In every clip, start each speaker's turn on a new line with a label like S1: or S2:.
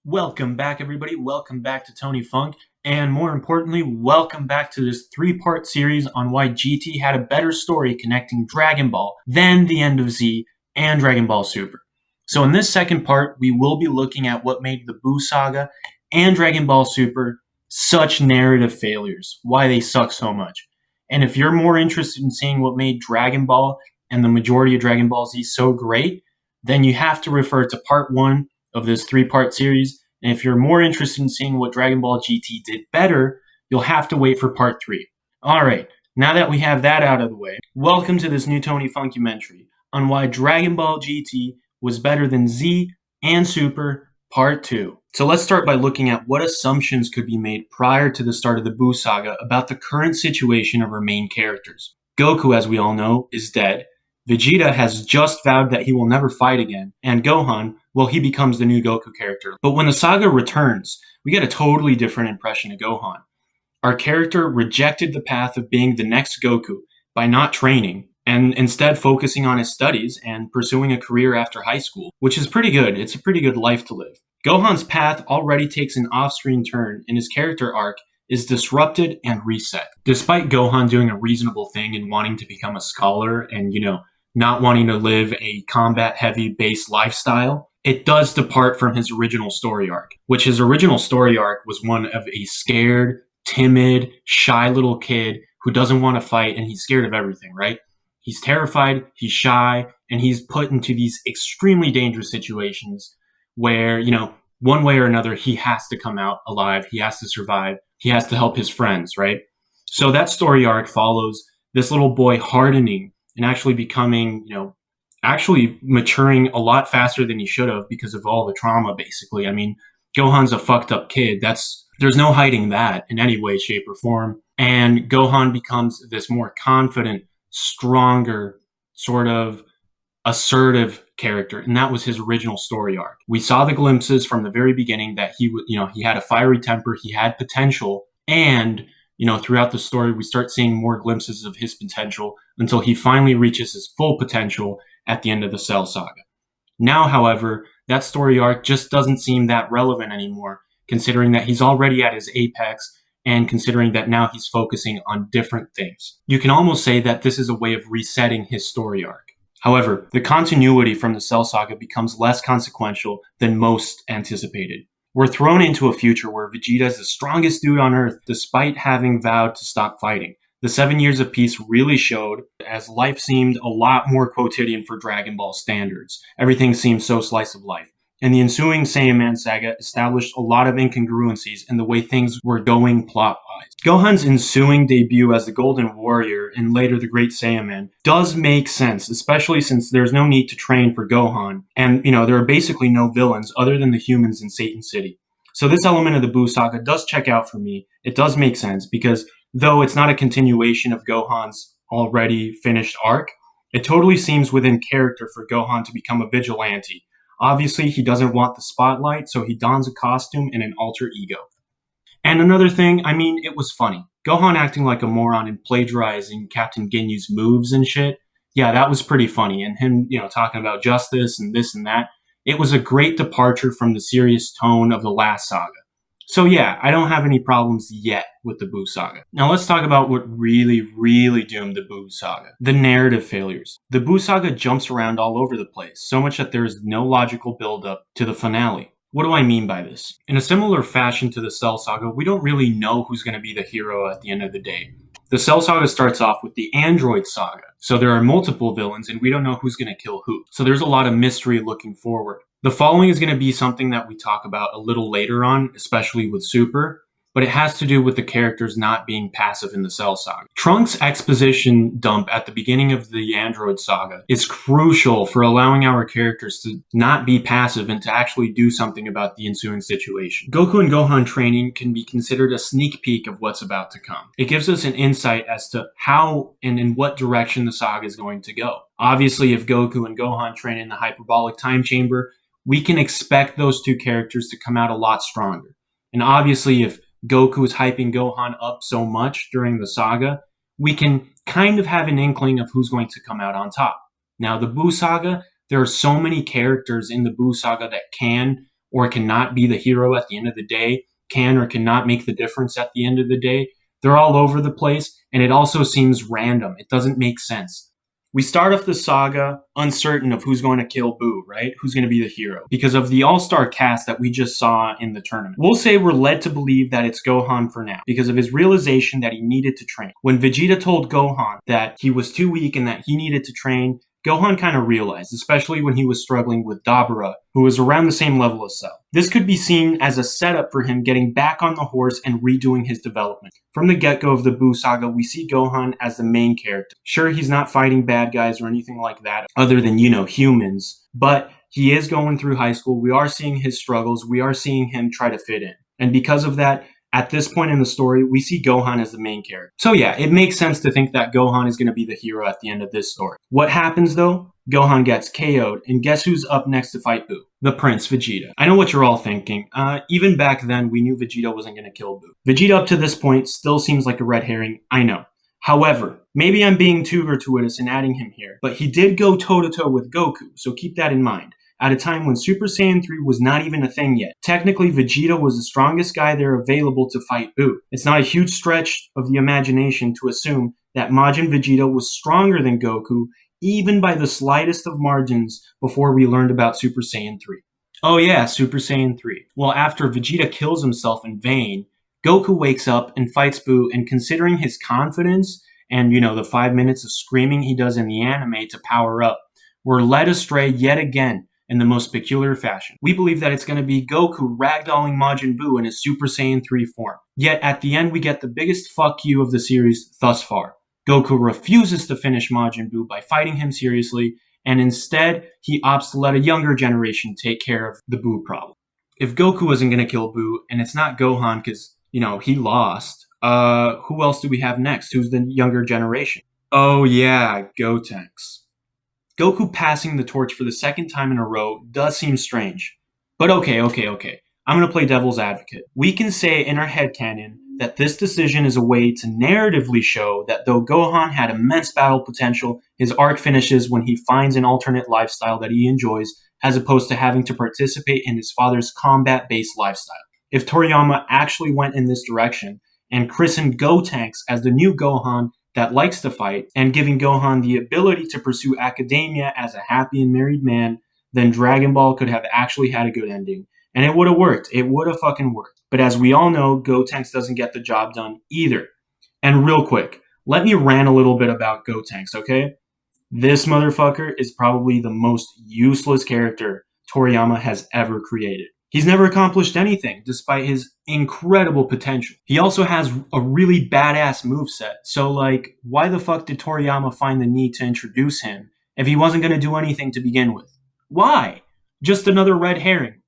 S1: Welcome back, everybody. Welcome back to Tony Funk. And more importantly, welcome back to this three-part series on why GT had a better story connecting Dragon Ball than the end of Z and Dragon Ball Super. So in this second part, we will be looking at what made the Buu Saga and Dragon Ball Super such narrative failures, why they suck so much. And if you're more interested in seeing what made Dragon Ball and the majority of Dragon Ball Z so great, then you have to refer to part 1 of this three-part series. And if you're more interested in seeing what Dragon Ball GT did better, you'll have to wait for part 3. All right, now that we have that out of the way, welcome to this new Tony Funkumentary on why Dragon Ball GT was better than Z and Super part 2. So let's start by looking at what assumptions could be made prior to the start of the Buu Saga about the current situation of our main characters. Goku, as we all know, is dead. Vegeta has just vowed that he will never fight again, and Gohan, well, he becomes the new Goku character. But when the saga returns, we get a totally different impression of Gohan. Our character rejected the path of being the next Goku by not training, and instead focusing on his studies and pursuing a career after high school, which is pretty good. It's a pretty good life to live. Gohan's path already takes an off-screen turn, and his character arc is disrupted and reset. Despite Gohan doing a reasonable thing and wanting to become a scholar and, not wanting to live a combat-heavy based lifestyle, it does depart from his original story arc, which his original story arc was one of a scared, timid, shy little kid who doesn't want to fight, and he's scared of everything, right? He's terrified, he's shy, and he's put into these extremely dangerous situations where, one way or another, he has to come out alive, he has to survive, he has to help his friends, right? So that story arc follows this little boy hardening and actually becoming, actually maturing a lot faster than he should have because of all the trauma, basically. I mean, Gohan's a fucked up kid. There's no hiding that in any way, shape, or form. And Gohan becomes this more confident, stronger, sort of assertive character. And that was his original story arc. We saw the glimpses from the very beginning that he had a fiery temper, he had potential, and throughout the story, we start seeing more glimpses of his potential until he finally reaches his full potential at the end of the Cell Saga. Now, however, that story arc just doesn't seem that relevant anymore, considering that he's already at his apex and considering that now he's focusing on different things. You can almost say that this is a way of resetting his story arc. However, the continuity from the Cell Saga becomes less consequential than most anticipated. We're thrown into a future where Vegeta is the strongest dude on Earth despite having vowed to stop fighting. The 7 years of peace really showed, as life seemed a lot more quotidian for Dragon Ball standards. Everything seemed so slice of life. And the ensuing Saiyaman saga established a lot of incongruencies in the way things were going plot-wise. Gohan's ensuing debut as the Golden Warrior and later the Great Saiyaman does make sense, especially since there's no need to train for Gohan. And, there are basically no villains other than the humans in Satan City. So this element of the Buu Saga does check out for me. It does make sense because though it's not a continuation of Gohan's already finished arc, it totally seems within character for Gohan to become a vigilante. Obviously, he doesn't want the spotlight, so he dons a costume and an alter ego. And another thing, it was funny. Gohan acting like a moron and plagiarizing Captain Ginyu's moves and shit. Yeah, that was pretty funny. And him, talking about justice and this and that. It was a great departure from the serious tone of the last saga. So yeah, I don't have any problems yet with the Buu Saga. Now let's talk about what really, really doomed the Buu Saga. The narrative failures. The Buu Saga jumps around all over the place, so much that there is no logical build-up to the finale. What do I mean by this? In a similar fashion to the Cell Saga, we don't really know who's going to be the hero at the end of the day. The Cell Saga starts off with the Android Saga, so there are multiple villains and we don't know who's going to kill who. So there's a lot of mystery looking forward. The following is going to be something that we talk about a little later on, especially with Super, but it has to do with the characters not being passive in the Cell Saga. Trunks' exposition dump at the beginning of the Android Saga is crucial for allowing our characters to not be passive and to actually do something about the ensuing situation. Goku and Gohan training can be considered a sneak peek of what's about to come. It gives us an insight as to how and in what direction the saga is going to go. Obviously, if Goku and Gohan train in the hyperbolic time chamber, we can expect those two characters to come out a lot stronger. And obviously, if Goku is hyping Gohan up so much during the saga, we can kind of have an inkling of who's going to come out on top. Now, the Buu Saga, there are so many characters in the Buu Saga that can or cannot be the hero at the end of the day, can or cannot make the difference at the end of the day. They're all over the place, and it also seems random. It doesn't make sense. We start off the saga uncertain of who's going to kill Boo, right? Who's going to be the hero? Because of the all-star cast that we just saw in the tournament. We'll say we're led to believe that it's Gohan for now, because of his realization that he needed to train. When Vegeta told Gohan that he was too weak and that he needed to train, Gohan kind of realized, especially when he was struggling with Dabura, who was around the same level as Cell. This could be seen as a setup for him getting back on the horse and redoing his development. From the get-go of the Boo saga, we see Gohan as the main character. Sure, he's not fighting bad guys or anything like that, other than, humans, but he is going through high school. We are seeing his struggles. We are seeing him try to fit in. And because of that, at this point in the story, we see Gohan as the main character. So yeah, it makes sense to think that Gohan is going to be the hero at the end of this story. What happens though? Gohan gets KO'd, and guess who's up next to fight Boo? The Prince, Vegeta. I know what you're all thinking. Even back then, we knew Vegeta wasn't going to kill Boo. Vegeta up to this point still seems like a red herring, I know. However, maybe I'm being too gratuitous in adding him here, but he did go toe-to-toe with Goku, so keep that in mind. At a time when Super Saiyan 3 was not even a thing yet. Technically, Vegeta was the strongest guy there available to fight Boo. It's not a huge stretch of the imagination to assume that Majin Vegeta was stronger than Goku, even by the slightest of margins before we learned about Super Saiyan 3. Oh yeah, Super Saiyan 3. Well, after Vegeta kills himself in vain, Goku wakes up and fights Boo, and considering his confidence and, the 5 minutes of screaming he does in the anime to power up, we're led astray yet again in the most peculiar fashion. We believe that it's going to be Goku ragdolling Majin Buu in his Super Saiyan 3 form. Yet at the end we get the biggest fuck you of the series thus far. Goku refuses to finish Majin Buu by fighting him seriously, and instead he opts to let a younger generation take care of the Buu problem. If Goku isn't going to kill Buu, and it's not Gohan because, he lost, who else do we have next? Who's the younger generation? Oh yeah, Gotenks. Goku passing the torch for the second time in a row does seem strange. But okay. I'm going to play devil's advocate. We can say in our headcanon that this decision is a way to narratively show that though Gohan had immense battle potential, his arc finishes when he finds an alternate lifestyle that he enjoys, as opposed to having to participate in his father's combat-based lifestyle. If Toriyama actually went in this direction and christened Gotenks as the new Gohan that likes to fight, and giving Gohan the ability to pursue academia as a happy and married man, then Dragon Ball could have actually had a good ending. And it would have worked. It would have fucking worked. But as we all know, Gotenks doesn't get the job done either. And real quick, let me rant a little bit about Gotenks, okay? This motherfucker is probably the most useless character Toriyama has ever created. He's never accomplished anything, despite his incredible potential. He also has a really badass moveset, so why the fuck did Toriyama find the need to introduce him if he wasn't going to do anything to begin with? Why? Just another red herring,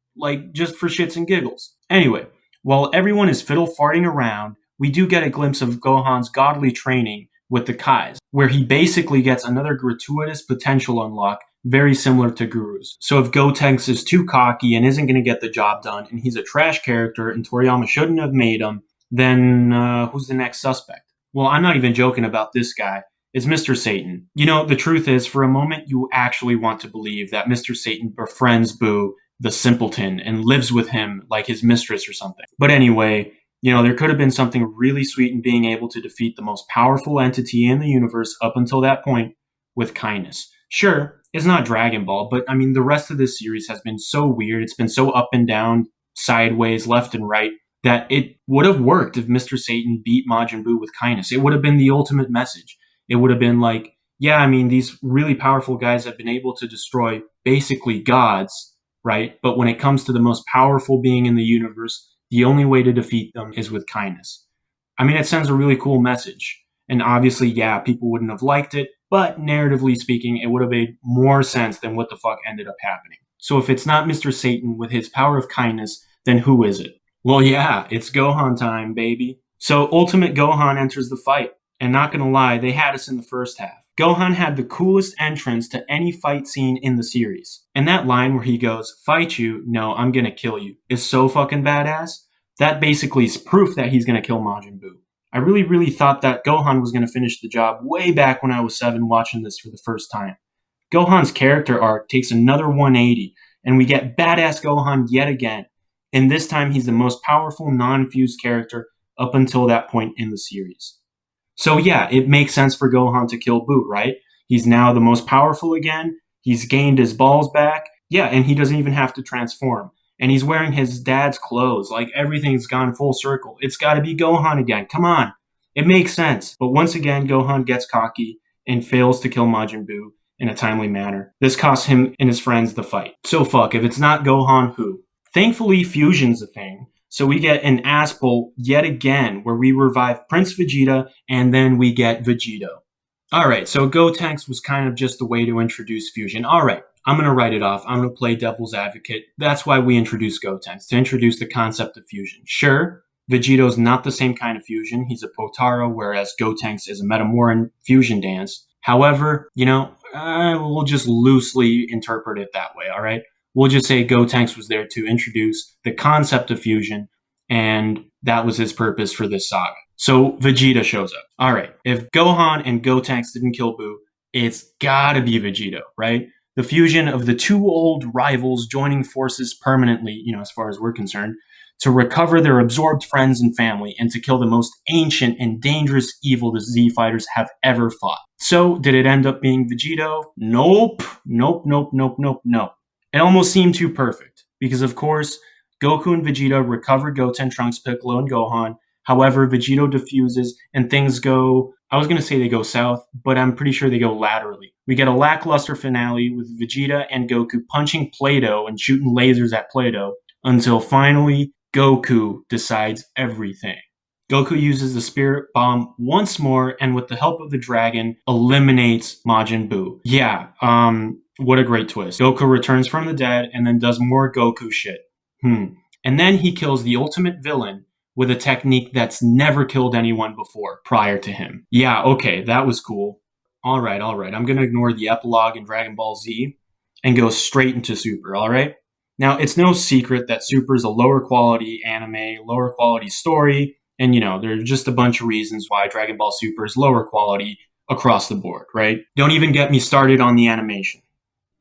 S1: just for shits and giggles. Anyway, while everyone is fiddle farting around, we do get a glimpse of Gohan's godly training with the Kais, where he basically gets another gratuitous potential unlock very similar to Guru's. So if Gotenks is too cocky and isn't going to get the job done, and he's a trash character and Toriyama shouldn't have made him, then who's the next suspect? Well, I'm not even joking about this guy. It's Mr. Satan. The truth is, for a moment, you actually want to believe that Mr. Satan befriends Boo, the simpleton, and lives with him like his mistress or something. But anyway, there could have been something really sweet in being able to defeat the most powerful entity in the universe up until that point with kindness. Sure, it's not Dragon Ball, but the rest of this series has been so weird. It's been so up and down, sideways, left and right, that it would have worked if Mr. Satan beat Majin Buu with kindness. It would have been the ultimate message. It would have been these really powerful guys have been able to destroy basically gods, right? But when it comes to the most powerful being in the universe, the only way to defeat them is with kindness. It sends a really cool message. And obviously, yeah, people wouldn't have liked it, but narratively speaking, it would have made more sense than what the fuck ended up happening. So if it's not Mr. Satan with his power of kindness, then who is it? Well, yeah, it's Gohan time, baby. So Ultimate Gohan enters the fight. And not gonna lie, they had us in the first half. Gohan had the coolest entrance to any fight scene in the series. And that line where he goes, "Fight you? No, I'm gonna kill you," is so fucking badass. That basically is proof that he's gonna kill Majin Buu. I really thought that Gohan was going to finish the job way back when I was 7 watching this for the first time. Gohan's character arc takes another 180, and we get badass Gohan yet again. And this time he's the most powerful non-fused character up until that point in the series. So yeah, it makes sense for Gohan to kill Boo, right? He's now the most powerful again. He's gained his balls back. Yeah, and he doesn't even have to transform. And he's wearing his dad's clothes. Like, everything's gone full circle. It's got to be Gohan again. Come on. It makes sense. But once again, Gohan gets cocky and fails to kill Majin Buu in a timely manner. This costs him and his friends the fight. So fuck, if it's not Gohan, who? Thankfully, fusion's a thing. So we get an ass pull yet again where we revive Prince Vegeta and then we get Vegito. Alright, so Gotenks was kind of just a way to introduce fusion. Alright, I'm going to write it off. I'm going to play devil's advocate. That's why we introduced Gotenks, to introduce the concept of fusion. Sure, Vegito's not the same kind of fusion. He's a Potara, whereas Gotenks is a Metamoran fusion dance. However, we'll just loosely interpret it that way, alright? We'll just say Gotenks was there to introduce the concept of fusion, and that was his purpose for this saga. So Vegeta shows up. All right, if Gohan and Gotenks didn't kill Buu, it's gotta be Vegito, right? The fusion of the two old rivals joining forces permanently, as far as we're concerned, to recover their absorbed friends and family and to kill the most ancient and dangerous evil the Z fighters have ever fought. So did it end up being Vegito? Nope. It almost seemed too perfect because, of course, Goku and Vegeta recover Goten, Trunks, Piccolo, and Gohan. However, Vegito defuses and things go, I was going to say they go south, but I'm pretty sure they go laterally. We get a lackluster finale with Vegeta and Goku punching Play-Doh and shooting lasers at Play-Doh until finally Goku decides everything. Goku uses the Spirit Bomb once more and with the help of the dragon eliminates Majin Buu. Yeah, what a great twist. Goku returns from the dead and then does more Goku shit. And then he kills the ultimate villain with a technique that's never killed anyone before prior to him. Yeah, okay, that was cool. All right. I'm going to ignore the epilogue in Dragon Ball Z and go straight into Super, all right? Now, it's no secret that Super is a lower quality anime, lower quality story, and there's just a bunch of reasons why Dragon Ball Super is lower quality across the board, right? Don't even get me started on the animation.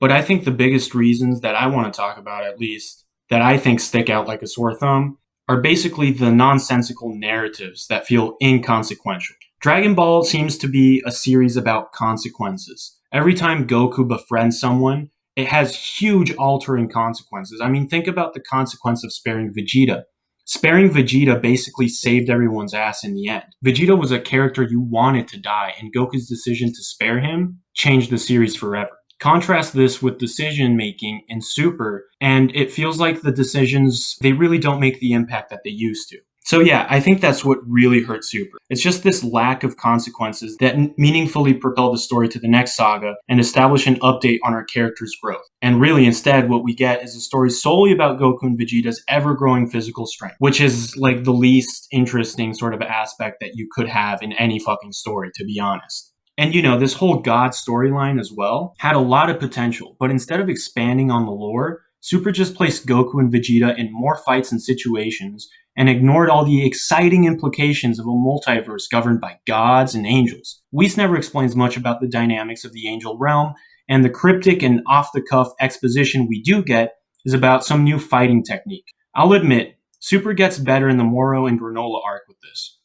S1: But I think the biggest reasons that I want to talk about, at least, that I think stick out like a sore thumb, are basically the nonsensical narratives that feel inconsequential. Dragon Ball seems to be a series about consequences. Every time Goku befriends someone, it has huge altering consequences. I mean, think about the consequence of sparing Vegeta. Sparing Vegeta basically saved everyone's ass in the end. Vegeta was a character you wanted to die, and Goku's decision to spare him changed the series forever. Contrast this with decision-making in Super, and it feels like the decisions, they really don't make the impact that they used to. So yeah, I think that's what really hurt Super. It's just this lack of consequences that meaningfully propel the story to the next saga and establish an update on our character's growth. And really, instead, what we get is a story solely about Goku and Vegeta's ever-growing physical strength, which is like the least interesting sort of aspect that you could have in any fucking story, to be honest. And this whole God storyline as well had a lot of potential, but instead of expanding on the lore, Super just placed Goku and Vegeta in more fights and situations and ignored all the exciting implications of a multiverse governed by gods and angels. Whis never explains much about the dynamics of the angel realm, and the cryptic and off-the-cuff exposition we do get is about some new fighting technique. I'll admit, Super gets better in the Moro and Granola arc with this,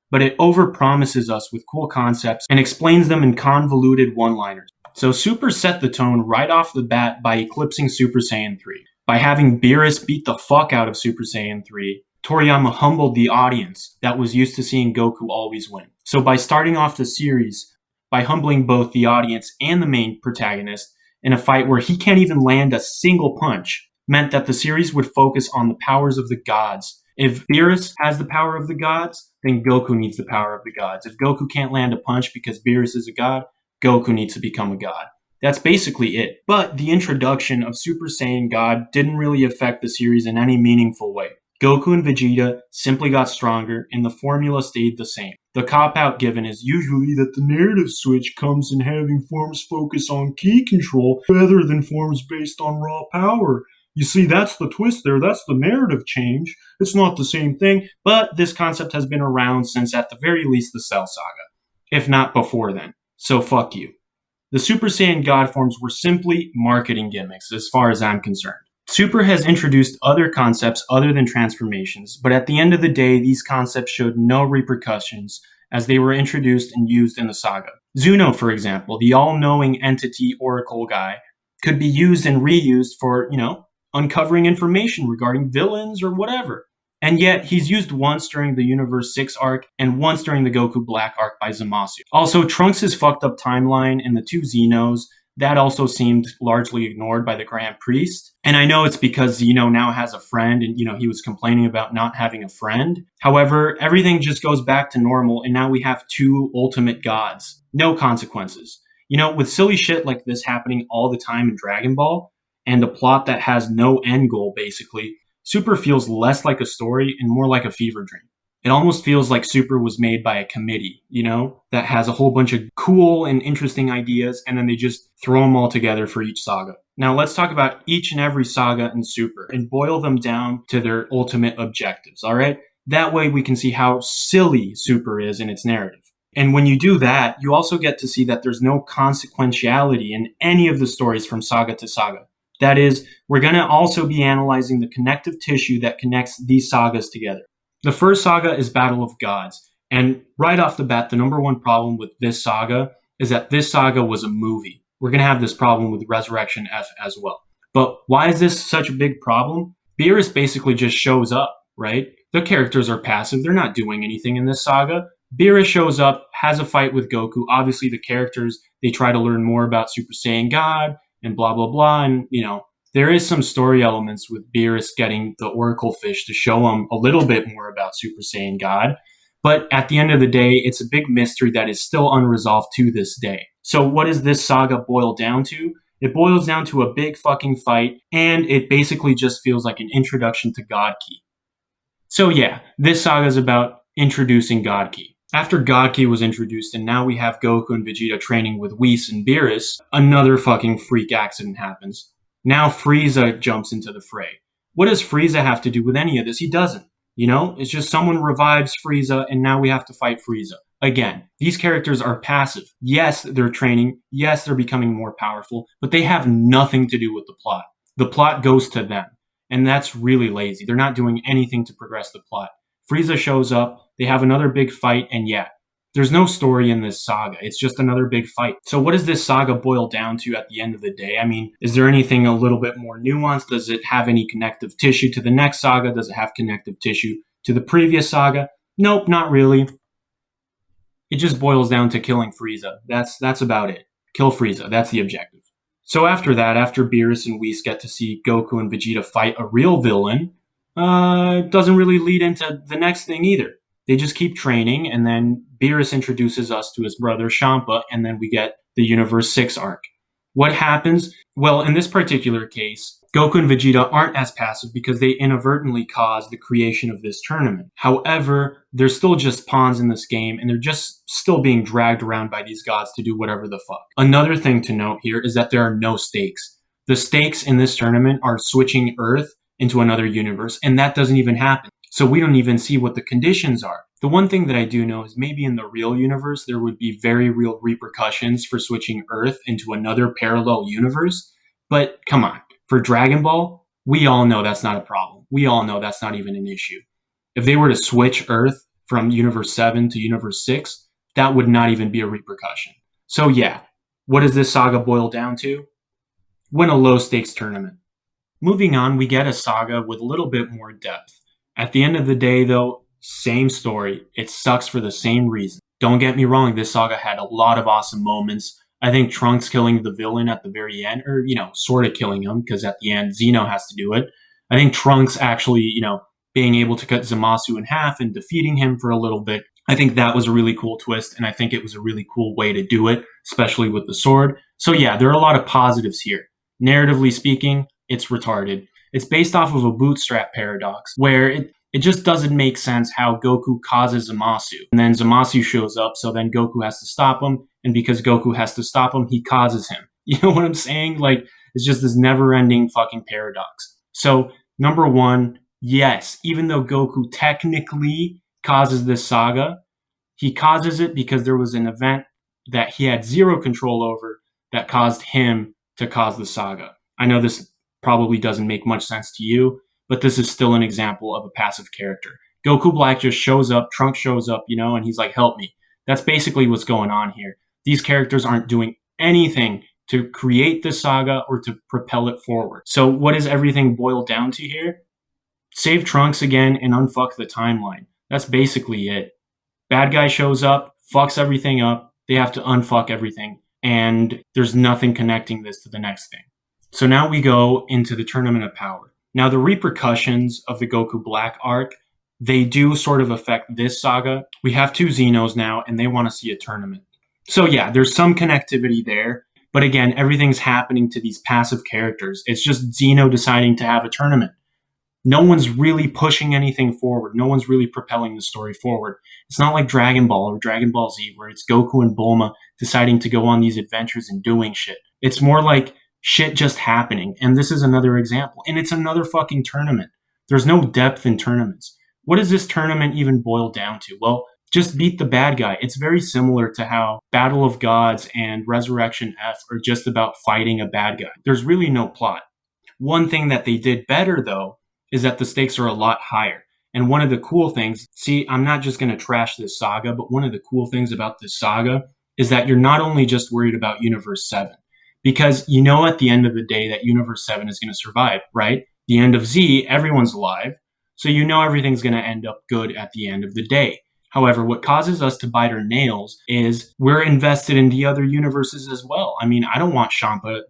S1: but it overpromises us with cool concepts and explains them in convoluted one-liners. So Super set the tone right off the bat by eclipsing Super Saiyan 3. By having Beerus beat the fuck out of Super Saiyan 3, Toriyama humbled the audience that was used to seeing Goku always win. So by starting off the series by humbling both the audience and the main protagonist in a fight where he can't even land a single punch, meant that the series would focus on the powers of the gods. If Beerus has the power of the gods, then Goku needs the power of the gods. If Goku can't land a punch because Beerus is a god, Goku needs to become a god. That's basically it. But the introduction of Super Saiyan God didn't really affect the series in any meaningful way. Goku and Vegeta simply got stronger, and the formula stayed the same. The cop-out given is usually that the narrative switch comes in having forms focus on ki control rather than forms based on raw power. You see, that's the twist there. That's the narrative change. It's not the same thing, but this concept has been around since at the very least the Cell Saga, if not before then. So fuck you. The Super Saiyan God forms were simply marketing gimmicks as far as I'm concerned. Super has introduced other concepts other than transformations, but at the end of the day, these concepts showed no repercussions as they were introduced and used in the saga. Zuno, for example, the all-knowing entity oracle guy, could be used and reused for, uncovering information regarding villains or whatever. And yet, he's used once during the Universe 6 arc and once during the Goku Black arc by Zamasu. Also, Trunks' fucked up timeline and the two Xenos, that also seemed largely ignored by the Grand Priest. And I know it's because Xeno now has a friend and, he was complaining about not having a friend. However, everything just goes back to normal and now we have two ultimate gods. No consequences. With silly shit like this happening all the time in Dragon Ball and a plot that has no end goal, basically, Super feels less like a story and more like a fever dream. It almost feels like Super was made by a committee, that has a whole bunch of cool and interesting ideas, and then they just throw them all together for each saga. Now, let's talk about each and every saga in Super and boil them down to their ultimate objectives, all right? That way we can see how silly Super is in its narrative. And when you do that, you also get to see that there's no consequentiality in any of the stories from saga to saga. That is, we're going to also be analyzing the connective tissue that connects these sagas together. The first saga is Battle of Gods. And right off the bat, the number one problem with this saga is that this saga was a movie. We're going to have this problem with Resurrection F as well. But why is this such a big problem? Beerus basically just shows up, right? The characters are passive. They're not doing anything in this saga. Beerus shows up, has a fight with Goku. Obviously, the characters, they try to learn more about Super Saiyan God and blah, blah, blah. And, there is some story elements with Beerus getting the Oracle Fish to show him a little bit more about Super Saiyan God. But at the end of the day, it's a big mystery that is still unresolved to this day. So what does this saga boil down to? It boils down to a big fucking fight, and it basically just feels like an introduction to God Ki. So yeah, this saga is about introducing God Ki. After God Ki was introduced, and now we have Goku and Vegeta training with Whis and Beerus, another fucking freak accident happens. Now FRIEZA jumps into the fray. What does FRIEZA have to do with any of this? He doesn't. It's just someone revives FRIEZA and now we have to fight FRIEZA. Again, these characters are passive. Yes, they're training. Yes, they're becoming more powerful, but they have nothing to do with the plot. The plot goes to them, and that's really lazy. They're not doing anything to progress the plot. FRIEZA shows up, they have another big fight, and yeah, there's no story in this saga. It's just another big fight. So what does this saga boil down to at the end of the day? I mean, is there anything a little bit more nuanced? Does it have any connective tissue to the next saga? Does it have connective tissue to the previous saga? Nope, not really. It just boils down to killing FRIEZA. That's about it. Kill FRIEZA. That's the objective. So after that, after Beerus and Whis get to see Goku and Vegeta fight a real villain, it doesn't really lead into the next thing either. They just keep training, and then Beerus introduces us to his brother Champa, and then we get the Universe 6 arc. What happens? Well, in this particular case, Goku and Vegeta aren't as passive because they inadvertently caused the creation of this tournament. However, they're still just pawns in this game, and they're just still being dragged around by these gods to do whatever the fuck. Another thing to note here is that there are no stakes. The stakes in this tournament are switching Earth into another universe, and that doesn't even happen. So we don't even see what the conditions are. The one thing that I do know is maybe in the real universe, there would be very real repercussions for switching Earth into another parallel universe. But come on, for Dragon Ball, we all know that's not a problem. We all know that's not even an issue. If they were to switch Earth from Universe 7 to Universe 6, that would not even be a repercussion. So yeah, what does this saga boil down to? Win a low-stakes tournament. Moving on, we get a saga with a little bit more depth. At the end of the day, though, same story. It sucks for the same reason. Don't get me wrong, this saga had a lot of awesome moments. I think Trunks killing the villain at the very end, or, sort of killing him, because at the end, Xeno has to do it. I think Trunks actually, being able to cut Zamasu in half and defeating him for a little bit, I think that was a really cool twist, and I think it was a really cool way to do it, especially with the sword. So yeah, there are a lot of positives here. Narratively speaking, it's retarded. It's based off of a bootstrap paradox, where it just doesn't make sense how Goku causes Zamasu. And then Zamasu shows up, so then Goku has to stop him, and because Goku has to stop him, he causes him. You know what I'm saying? Like, it's just this never-ending fucking paradox. So, number one, yes, even though Goku technically causes this saga, he causes it because there was an event that he had zero control over that caused him to cause the saga. I know this probably doesn't make much sense to you, but this is still an example of a passive character. Goku Black just shows up, Trunks shows up, and he's like, help me. That's basically what's going on here. These characters aren't doing anything to create the saga or to propel it forward. So what does everything boil down to here? Save Trunks again and unfuck the timeline. That's basically it. Bad guy shows up, fucks everything up, they have to unfuck everything, and there's nothing connecting this to the next thing. So now we go into the Tournament of Power. Now the repercussions of the Goku Black arc, they do sort of affect this saga. We have 2 Xenos now, and they want to see a tournament. So yeah, there's some connectivity there, but again, everything's happening to these passive characters. It's just Xeno deciding to have a tournament. No one's really pushing anything forward. No one's really propelling the story forward. It's not like Dragon Ball or Dragon Ball Z, where it's Goku and Bulma deciding to go on these adventures and doing shit. It's more like shit just happening, and this is another example. And it's another fucking tournament. There's no depth in tournaments. What does this tournament even boil down to? Well, just beat the bad guy. It's very similar to how Battle of Gods and Resurrection F are just about fighting a bad guy. There's really no plot. One thing that they did better, though, is that the stakes are a lot higher. And one of the cool things, see, I'm not just going to trash this saga, but one of the cool things about this saga is that you're not only just worried about Universe 7, because you know at the end of the day that Universe 7 is going to survive, right? The end of Z, everyone's alive, so you know everything's going to end up good at the end of the day. However, what causes us to bite our nails is we're invested in the other universes as well. I mean, I don't want Champa,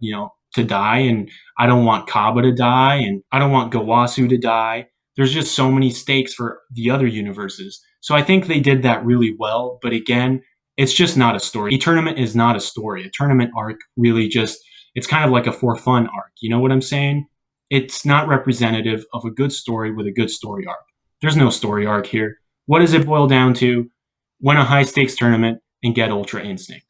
S1: to die, and I don't want Kaba to die, and I don't want Gawasu to die. There's just so many stakes for the other universes. So I think they did that really well, but again, it's just not a story. A tournament is not a story. A tournament arc really just, it's kind of like a for fun arc. You know what I'm saying? It's not representative of a good story with a good story arc. There's no story arc here. What does it boil down to? Win a high stakes tournament and get Ultra Instinct.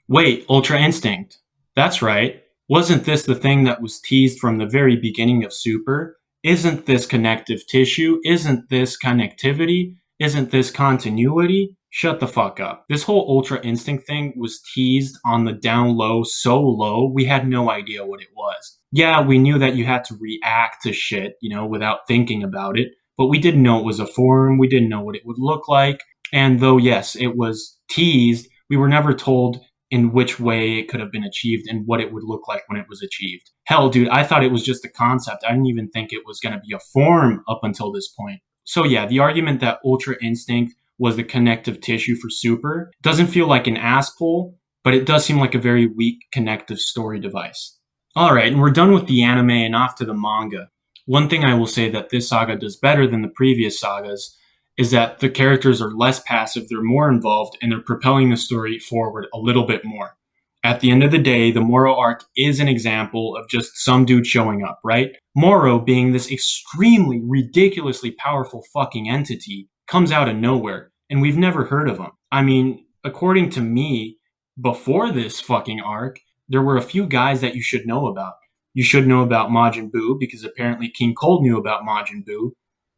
S1: Wait, Ultra Instinct. That's right. Wasn't this the thing that was teased from the very beginning of Super? Isn't this connective tissue? Isn't this connectivity? Isn't this continuity? Shut the fuck up. This whole Ultra Instinct thing was teased on the down low so low, we had no idea what it was. Yeah, we knew that you had to react to shit, without thinking about it, but we didn't know it was a form, we didn't know what it would look like, and though, yes, it was teased, we were never told in which way it could have been achieved and what it would look like when it was achieved. Hell, dude, I thought it was just a concept. I didn't even think it was going to be a form up until this point. So yeah, the argument that Ultra Instinct was the connective tissue for Super doesn't feel like an ass pull, but it does seem like a very weak connective story device. Alright, and we're done with the anime and off to the manga. One thing I will say that this saga does better than the previous sagas is that the characters are less passive, they're more involved, and they're propelling the story forward a little bit more. At the end of the day, the Moro arc is an example of just some dude showing up, right? Moro, being this extremely, ridiculously powerful fucking entity, comes out of nowhere, and we've never heard of him. I mean, according to me, before this fucking arc, there were a few guys that you should know about. You should know about Majin Buu, because apparently King Cold knew about Majin Buu.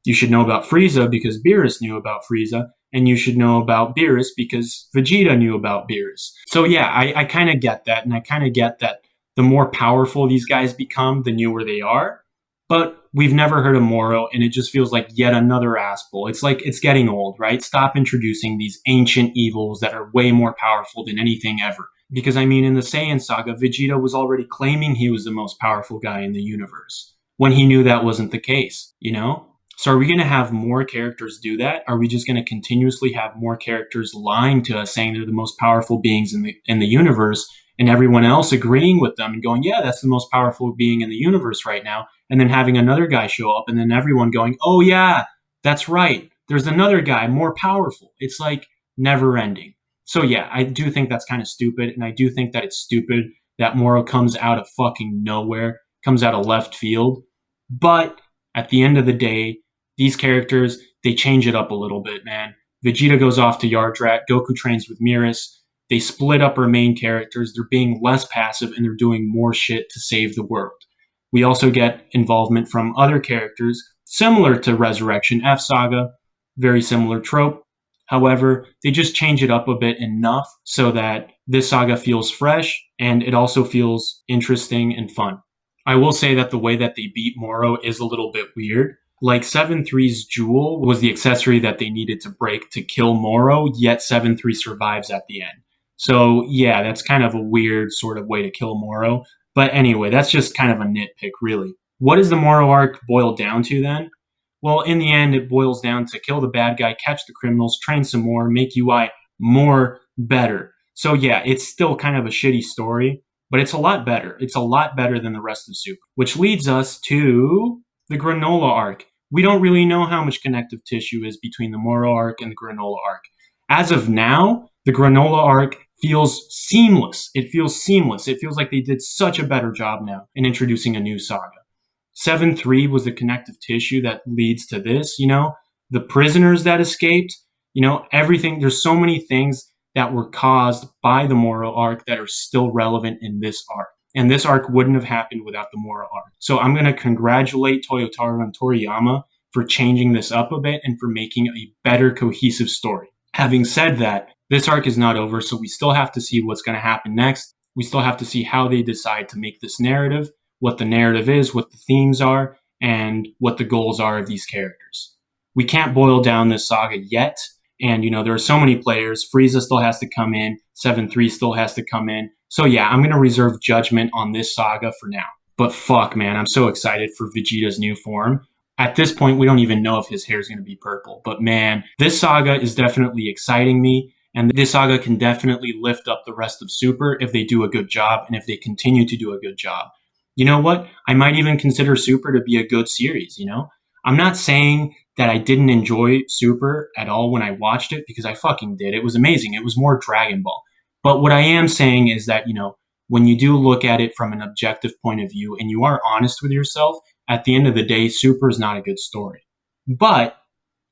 S1: You should know about Frieza because Beerus knew about Frieza, and you should know about Beerus because Vegeta knew about Beerus. So yeah, I kind of get that, and I kind of get that the more powerful these guys become, the newer they are. But we've never heard of Moro, and it just feels like yet another ass pull. It's like it's getting old, right? Stop introducing these ancient evils that are way more powerful than anything ever. Because I mean, in the Saiyan saga, Vegeta was already claiming he was the most powerful guy in the universe when he knew that wasn't the case, So are we going to have more characters do that? Are we just going to continuously have more characters lying to us, saying they're the most powerful beings in the universe, and everyone else agreeing with them and going, yeah, that's the most powerful being in the universe right now, and then having another guy show up, and then everyone going, oh yeah, that's right, there's another guy more powerful. It's like never ending. So yeah, I do think that's kind of stupid, and I do think that it's stupid that Moro comes out of fucking nowhere, comes out of left field, but at the end of the day, these characters, they change it up a little bit, man. Vegeta goes off to Yardrat, Goku trains with Beerus. They split up our main characters. They're being less passive, and they're doing more shit to save the world. We also get involvement from other characters, similar to Resurrection F Saga, very similar trope. However, they just change it up a bit enough so that this saga feels fresh, and it also feels interesting and fun. I will say that the way that they beat Moro is a little bit weird. Like 7-3's Jewel was the accessory that they needed to break to kill Moro, yet 7-3 survives at the end. So yeah, that's kind of a weird sort of way to kill Moro. But anyway, that's just kind of a nitpick, really. What does the Moro arc boil down to then? Well, in the end, it boils down to kill the bad guy, catch the criminals, train some more, make UI more better. So yeah, it's still kind of a shitty story, but it's a lot better. It's a lot better than the rest of Super, which leads us to the Granola arc. We don't really know how much connective tissue is between the Moro arc and the Granola arc. As of now, the Granola arc feels seamless. It feels seamless. It feels like they did such a better job now in introducing a new saga. 7-3 was the connective tissue that leads to this, the prisoners that escaped, everything. There's so many things that were caused by the Moro arc that are still relevant in this arc. And this arc wouldn't have happened without the Moro arc. So I'm going to congratulate Toyotaro and Toriyama for changing this up a bit and for making a better cohesive story. Having said that, this arc is not over, so we still have to see what's going to happen next. We still have to see how they decide to make this narrative, what the narrative is, what the themes are, and what the goals are of these characters. We can't boil down this saga yet, and there are so many players. FRIEZA still has to come in, 7-3 still has to come in. So yeah, I'm going to reserve judgment on this saga for now. But fuck, man, I'm so excited for Vegeta's new form. At this point, we don't even know if his hair is going to be purple. But man, this saga is definitely exciting me. And this saga can definitely lift up the rest of Super if they do a good job and if they continue to do a good job. You know what? I might even consider Super to be a good series, I'm not saying that I didn't enjoy Super at all when I watched it, because I fucking did. It was amazing. It was more Dragon Ball. But what I am saying is that, when you do look at it from an objective point of view and you are honest with yourself, at the end of the day, Super is not a good story. But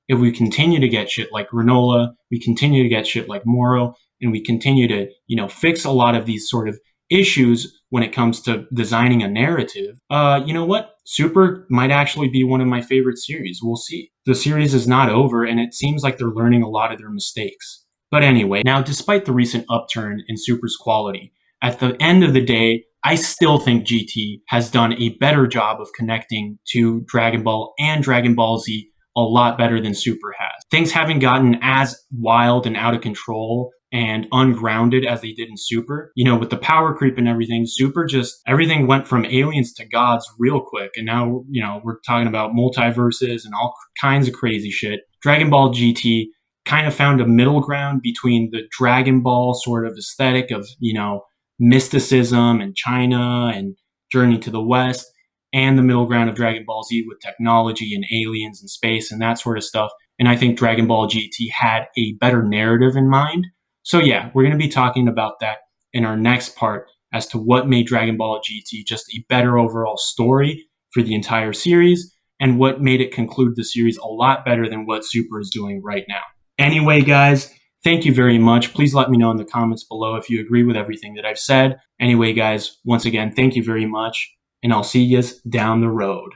S1: if we continue to get shit like Granola, we continue to get shit like Moro, and we continue to, fix a lot of these sort of issues when it comes to designing a narrative, you know what? Super might actually be one of my favorite series. We'll see. The series is not over, and it seems like they're learning a lot of their mistakes. But anyway, now despite the recent upturn in Super's quality, at the end of the day, I still think GT has done a better job of connecting to Dragon Ball and Dragon Ball Z a lot better than Super has. Things haven't gotten as wild and out of control and ungrounded as they did in Super. With the power creep and everything, Super everything went from aliens to gods real quick. And now, we're talking about multiverses and all kinds of crazy shit. Dragon Ball GT kind of found a middle ground between the Dragon Ball sort of aesthetic of, mysticism and China and Journey to the West, and the middle ground of Dragon Ball Z with technology and aliens and space and that sort of stuff. And I think Dragon Ball GT had a better narrative in mind. So yeah, we're going to be talking about that in our next part as to what made Dragon Ball GT just a better overall story for the entire series, and what made it conclude the series a lot better than what Super is doing right now. Anyway, guys, thank you very much. Please let me know in the comments below if you agree with everything that I've said. Anyway, guys, once again, thank you very much, and I'll see you down the road.